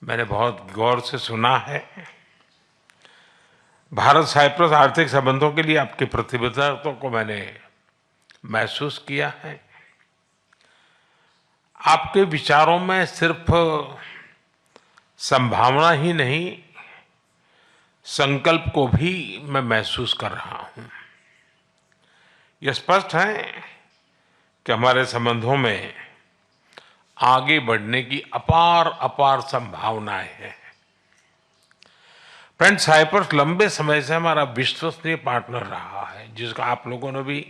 मैंने बहुत गौर से सुना है। भारत साइप्रस आर्थिक संबंधों के लिए आपकी प्रतिबद्धता को मैंने महसूस किया है। आपके विचारों में सिर्फ संभावना ही नहीं, संकल्प को भी मैं महसूस कर रहा हूं। यह स्पष्ट है कि हमारे संबंधों में आगे बढ़ने की अपार अपार संभावनाएं हैं। फ्रेंड, साइप्रस लंबे समय से हमारा विश्वसनीय पार्टनर रहा है, जिसका आप लोगों ने भी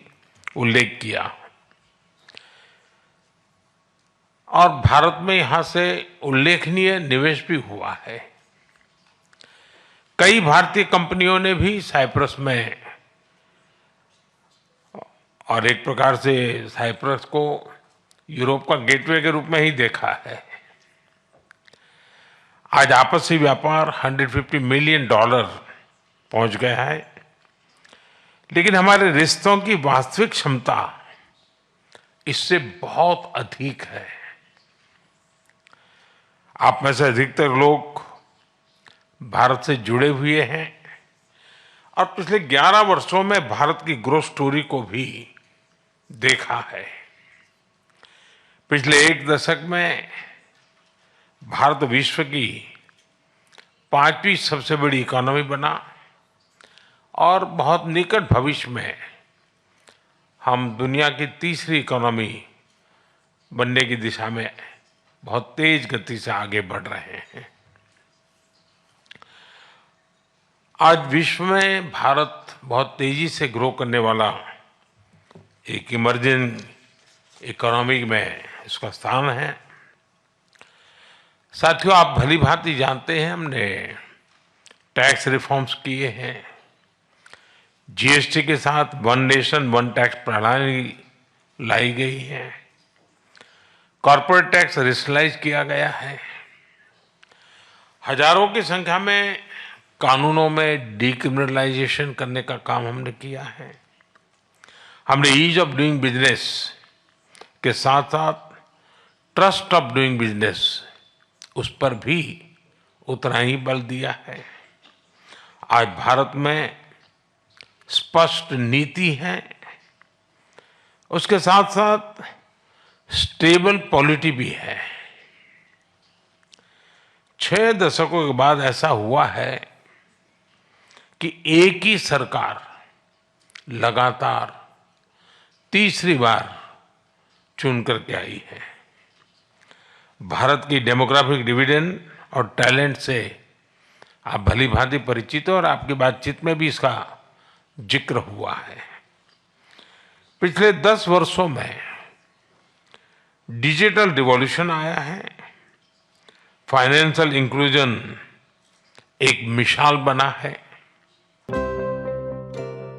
उल्लेख किया, और भारत में यहां से उल्लेखनीय निवेश भी हुआ है। कई भारतीय कंपनियों ने भी साइप्रस में, और एक प्रकार से साइप्रस को यूरोप का गेटवे के रूप में ही देखा है। आज आपसी व्यापार $150 मिलियन पहुंच गया है, लेकिन हमारे रिश्तों की वास्तविक क्षमता इससे बहुत अधिक है। आप में से अधिकतर लोग भारत से जुड़े हुए हैं और पिछले 11 वर्षों में भारत की ग्रोथ स्टोरी को भी देखा है। पिछले एक दशक में भारत विश्व की 5वीं सबसे बड़ी इकोनॉमी बना और बहुत निकट भविष्य में हम दुनिया की तीसरी इकोनॉमी बनने की दिशा में बहुत तेज गति से आगे बढ़ रहे हैं। आज विश्व में भारत बहुत तेजी से ग्रो करने वाला एक इमर्जिंग इकोनॉमी में इसका स्थान है। साथियों, आप भली भांति जानते हैं, हमने टैक्स रिफॉर्म्स किए हैं। जीएसटी के साथ वन नेशन वन टैक्स प्रणाली लाई गई है। कॉर्पोरेट टैक्स रेशनलाइज किया गया है। हजारों की संख्या में कानूनों में डिक्रिमिनलाइजेशन करने का काम हमने किया है। हमने ईज ऑफ डूइंग बिजनेस के साथ साथ ट्रस्ट ऑफ डूइंग बिजनेस, उस पर भी उतना ही बल दिया है। आज भारत में स्पष्ट नीति है, उसके साथ साथ स्टेबल पॉलिटी भी है। 6 दशकों के बाद ऐसा हुआ है कि एक ही सरकार लगातार तीसरी बार चुन करके आई है। भारत की डेमोग्राफिक डिविडेंड और टैलेंट से आप भली भांति परिचित हो और आपकी बातचीत में भी इसका जिक्र हुआ है। पिछले 10 वर्षों में डिजिटल रिवॉल्यूशन आया है। फाइनेंशियल इंक्लूजन एक मिसाल बना है।